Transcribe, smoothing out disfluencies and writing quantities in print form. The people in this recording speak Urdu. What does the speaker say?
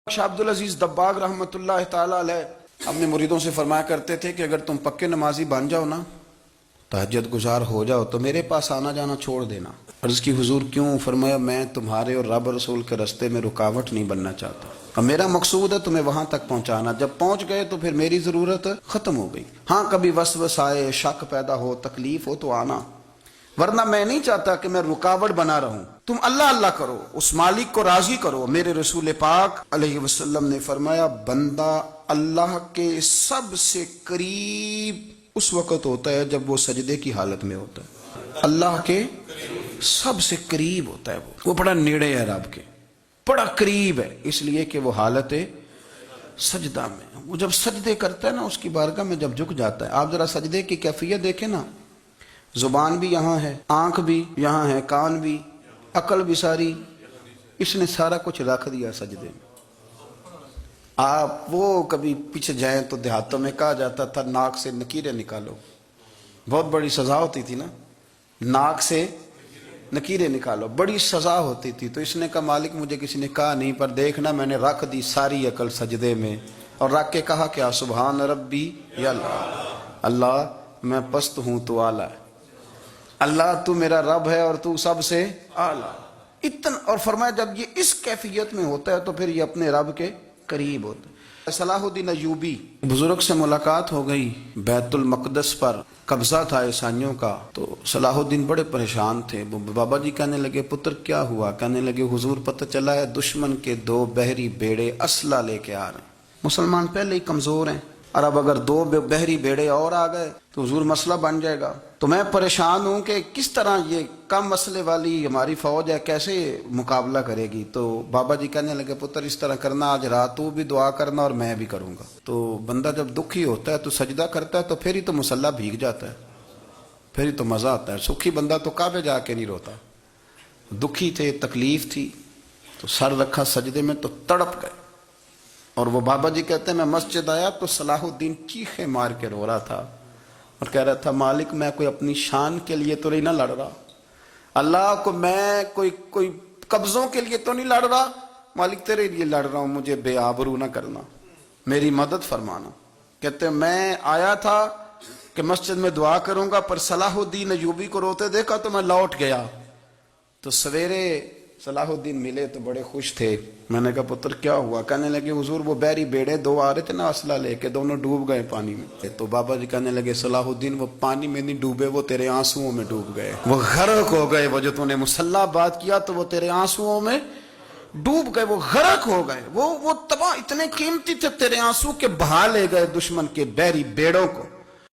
شاہ عبد العزیز دباغ رحمۃ اللہ تعالی علیہ اپنے مریدوں سے فرمایا کرتے تھے کہ اگر تم پکے نمازی بن جاؤ نا، تہجد گزار ہو جاؤ، تو میرے پاس آنا جانا چھوڑ دینا۔ عرض کی حضور کیوں؟ فرمایا میں تمہارے اور رب رسول کے رستے میں رکاوٹ نہیں بننا چاہتا، اور میرا مقصود ہے تمہیں وہاں تک پہنچانا۔ جب پہنچ گئے تو پھر میری ضرورت ختم ہو گئی۔ ہاں کبھی وسوس آئے، شک پیدا ہو، تکلیف ہو تو آنا، ورنہ میں نہیں چاہتا کہ میں رکاوٹ بنا رہوں۔ تم اللہ اللہ کرو، اس مالک کو راضی کرو۔ میرے رسول پاک علیہ وسلم نے فرمایا بندہ اللہ کے سب سے قریب اس وقت ہوتا ہے جب وہ سجدے کی حالت میں ہوتا ہے۔ اللہ کے سب سے قریب ہوتا ہے، وہ بڑا نیڑے ہے رب کے، بڑا قریب ہے، اس لیے کہ وہ حالت سجدہ میں، وہ جب سجدے کرتا ہے نا، اس کی بارگاہ میں جب جھک جاتا ہے۔ آپ ذرا سجدے کی کیفیت دیکھیں نا، زبان بھی یہاں ہے، آنکھ بھی یہاں ہے، کان بھی، عقل بھی ساری، اس نے سارا کچھ رکھ دیا سجدے میں۔ آپ وہ کبھی پیچھے جائیں تو دیہاتوں میں کہا جاتا تھا ناک سے نکیریں نکالو، بہت بڑی سزا ہوتی تھی نا، ناک سے نکیریں نکالو، بڑی سزا ہوتی تھی۔ تو اس نے کہا مالک مجھے کسی نے کہا نہیں، پر دیکھنا میں نے رکھ دی ساری عقل سجدے میں، اور رکھ کے کہا کیا؟ سبحان ربی یا اللہ، اللہ میں پست ہوں تو اعلیٰ ہے، اللہ تو میرا رب ہے اور تو سب سے اعلیٰ اتنا۔ اور فرمایا جب یہ اس کیفیت میں ہوتا ہے تو پھر یہ اپنے رب کے قریب ہوتا ہے۔ صلاح الدین ایوبی بزرگ سے ملاقات ہو گئی، بیت المقدس پر قبضہ تھا عیسائیوں کا، تو صلاح الدین بڑے پریشان تھے۔ بابا جی کہنے لگے پتر کیا ہوا؟ کہنے لگے حضور پتہ چلا ہے دشمن کے 2 بحری بیڑے اسلحہ لے کے آ رہے ہیں، مسلمان پہلے ہی کمزور ہیں، اور اب اگر 2 بحری بیڑے اور آ گئے تو حضور مسئلہ بن جائے گا۔ تو میں پریشان ہوں کہ کس طرح یہ کم مسئلے والی ہماری فوج ہے کیسے مقابلہ کرے گی۔ تو بابا جی کہنے لگے پتر اس طرح کرنا، آج رات تو بھی دعا کرنا اور میں بھی کروں گا۔ تو بندہ جب دکھی ہوتا ہے تو سجدہ کرتا ہے تو پھر ہی تو مسلح بھیگ جاتا ہے، پھر ہی تو مزہ آتا ہے۔ سکھی بندہ تو کعبے جا کے نہیں روتا، دکھی تھے، تکلیف تھی، تو سر رکھا سجدے میں تو تڑپ گئے۔ اور وہ بابا جی کہتے ہیں میں مسجد آیا تو صلاح الدین چیخے مار کے رو رہا تھا اور کہہ رہا تھا مالک میں کوئی اپنی شان کے لیے تو نہیں نہ لڑ رہا، اللہ کو میں کوئی قبضوں کے لیے تو نہیں لڑ رہا، مالک تیرے لیے لڑ رہا ہوں، مجھے بے آبرو نہ کرنا، میری مدد فرمانا۔ کہتے ہیں میں آیا تھا کہ مسجد میں دعا کروں گا، پر صلاح الدین ایوبی کو روتے دیکھا تو میں لوٹ گیا۔ تو سویرے صلاح الدین ملے تو بڑے خوش تھے۔ میں نے کہا پتر کیا ہوا؟ کہنے لگے حضور وہ بحری بیڑے 2 آ رہے تھے نا اسلحہ لے کے، دونوں ڈوب گئے پانی میں۔ تو بابا جی کہنے لگے صلاح الدین وہ پانی میں نہیں ڈوبے، وہ تیرے آنسوؤں میں ڈوب گئے، وہ غرق ہو گئے، وہ جو تو نے مسلح بات کیا تو وہ تیرے آنسوؤں میں ڈوب گئے، وہ غرق ہو گئے، وہ تباہ، اتنے قیمتی تھے تیرے آنسو کے بہا لے گئے دشمن کے بحری بیڑوں کو۔